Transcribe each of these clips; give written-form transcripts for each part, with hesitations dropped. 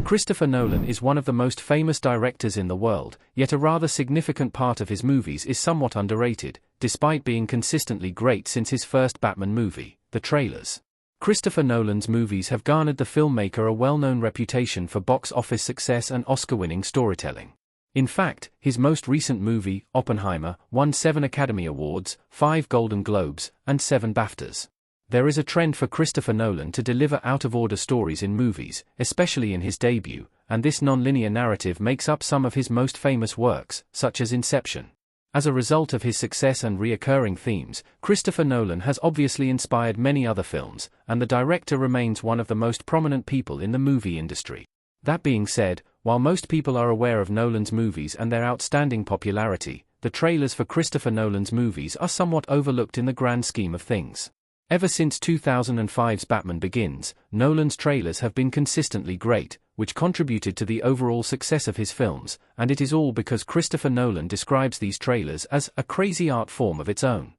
Christopher Nolan is one of the most famous directors in the world, yet a rather significant part of his movies is somewhat underrated, despite being consistently great since his first Batman movie, the trailers. Christopher Nolan's movies have garnered the filmmaker a well-known reputation for box office success and Oscar-winning storytelling. In fact, his most recent movie, Oppenheimer, won 7 Academy Awards, 5 Golden Globes, and 7 BAFTAs. There is a trend for Christopher Nolan to deliver out-of-order stories in movies, especially in his debut, and this non-linear narrative makes up some of his most famous works, such as Inception. As a result of his success and recurring themes, Christopher Nolan has obviously inspired many other films, and the director remains one of the most prominent people in the movie industry. That being said, while most people are aware of Nolan's movies and their outstanding popularity, the trailers for Christopher Nolan's movies are somewhat overlooked in the grand scheme of things. Ever since 2005's Batman Begins, Nolan's trailers have been consistently great, which contributed to the overall success of his films, and it is all because Christopher Nolan describes these trailers as a crazy art form of its own.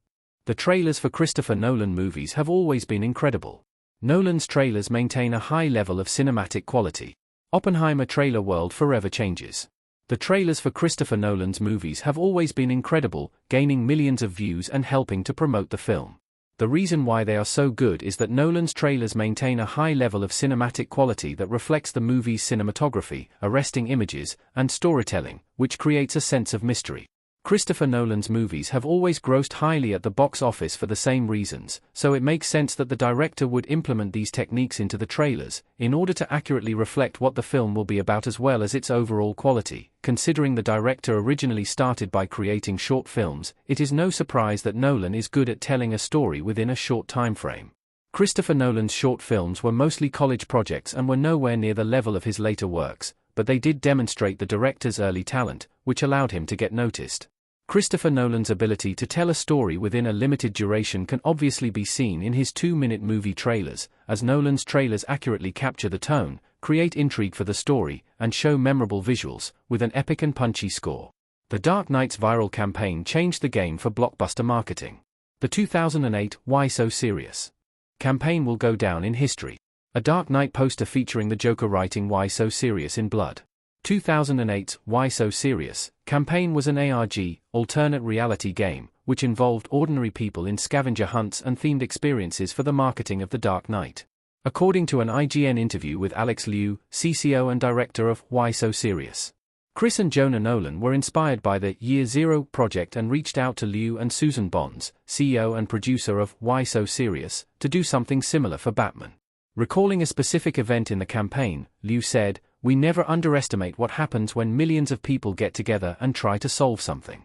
The trailers for Christopher Nolan movies have always been incredible. Nolan's trailers maintain a high level of cinematic quality. Oppenheimer trailer world forever changes. The trailers for Christopher Nolan's movies have always been incredible, gaining millions of views and helping to promote the film. The reason why they are so good is that Nolan's trailers maintain a high level of cinematic quality that reflects the movie's cinematography, arresting images, and storytelling, which creates a sense of mystery. Christopher Nolan's movies have always grossed highly at the box office for the same reasons, so it makes sense that the director would implement these techniques into the trailers, in order to accurately reflect what the film will be about as well as its overall quality. Considering the director originally started by creating short films, it is no surprise that Nolan is good at telling a story within a short time frame. Christopher Nolan's short films were mostly college projects and were nowhere near the level of his later works, but they did demonstrate the director's early talent, which allowed him to get noticed. Christopher Nolan's ability to tell a story within a limited duration can obviously be seen in his 2-minute movie trailers, as Nolan's trailers accurately capture the tone, create intrigue for the story, and show memorable visuals, with an epic and punchy score. The Dark Knight's viral campaign changed the game for blockbuster marketing. The 2008 "Why So Serious" campaign will go down in history. A Dark Knight poster featuring the Joker writing "Why So Serious" in blood. 2008's Why So Serious campaign was an ARG, alternate reality game, which involved ordinary people in scavenger hunts and themed experiences for the marketing of The Dark Knight. According to an IGN interview with Alex Liu, CCO and director of Why So Serious, Chris and Jonah Nolan were inspired by the Year Zero project and reached out to Liu and Susan Bonds, CEO and producer of Why So Serious, to do something similar for Batman. Recalling a specific event in the campaign, Liu said, "We never underestimate what happens when millions of people get together and try to solve something."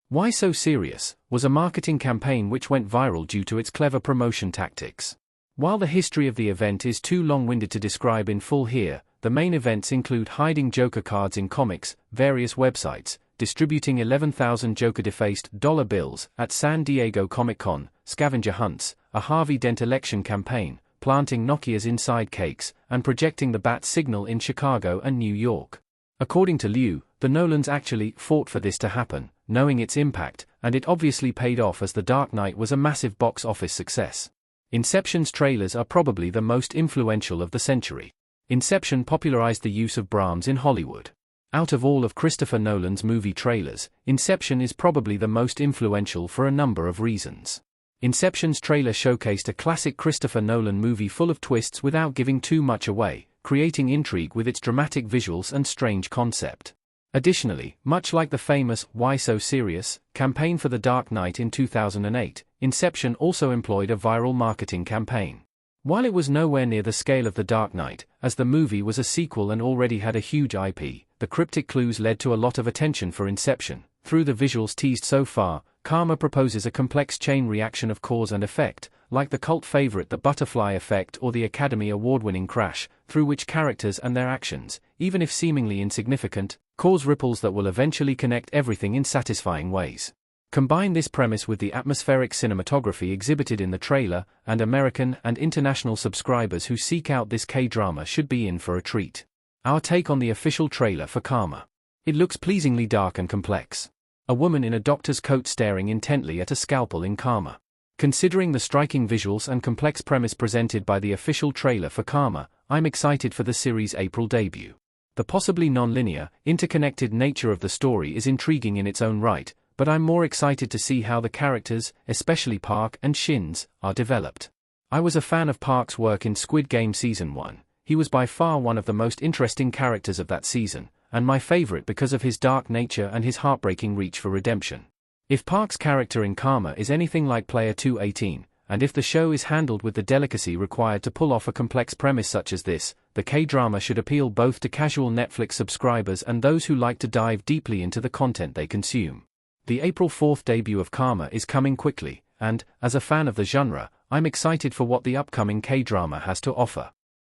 Why So Serious was a marketing campaign which went viral due to its clever promotion tactics. While the history of the event is too long-winded to describe in full here, the main events include hiding Joker cards in comics, various websites, distributing 11,000 Joker-defaced dollar bills at San Diego Comic-Con, scavenger hunts, a Harvey Dent election campaign, planting Nokia's inside cakes, and projecting the bat signal in Chicago and New York. According to Liu, the Nolans actually fought for this to happen, knowing its impact, and it obviously paid off as The Dark Knight was a massive box office success. Inception's trailers are probably the most influential of the century. Inception popularized the use of Brahms in Hollywood. Out of all of Christopher Nolan's movie trailers, Inception is probably the most influential for a number of reasons. Inception's trailer showcased a classic Christopher Nolan movie full of twists without giving too much away, creating intrigue with its dramatic visuals and strange concept. Additionally, much like the famous Why So Serious campaign for The Dark Knight in 2008, Inception also employed a viral marketing campaign. While it was nowhere near the scale of The Dark Knight, as the movie was a sequel and already had a huge IP, the cryptic clues led to a lot of attention for Inception. Through the visuals teased so far, Karma proposes a complex chain reaction of cause and effect, like the cult favorite The Butterfly Effect or the Academy Award-winning Crash, through which characters and their actions, even if seemingly insignificant, cause ripples that will eventually connect everything in satisfying ways. Combine this premise with the atmospheric cinematography exhibited in the trailer, and American and international subscribers who seek out this K-drama should be in for a treat. Our take on the official trailer for Karma. It looks pleasingly dark and complex. A woman in a doctor's coat staring intently at a scalpel in Karma. Considering the striking visuals and complex premise presented by the official trailer for Karma, I'm excited for the series' April debut. The possibly non-linear, interconnected nature of the story is intriguing in its own right, but I'm more excited to see how the characters, especially Park and Shin's, are developed. I was a fan of Park's work in Squid Game Season 1. He was by far one of the most interesting characters of that season, and my favorite because of his dark nature and his heartbreaking reach for redemption. If Park's character in Karma is anything like Player 218, and if the show is handled with the delicacy required to pull off a complex premise such as this, the K-drama should appeal both to casual Netflix subscribers and those who like to dive deeply into the content they consume. The April 4th debut of Karma is coming quickly, and, as a fan of the genre, I'm excited for what the upcoming K-drama has to offer.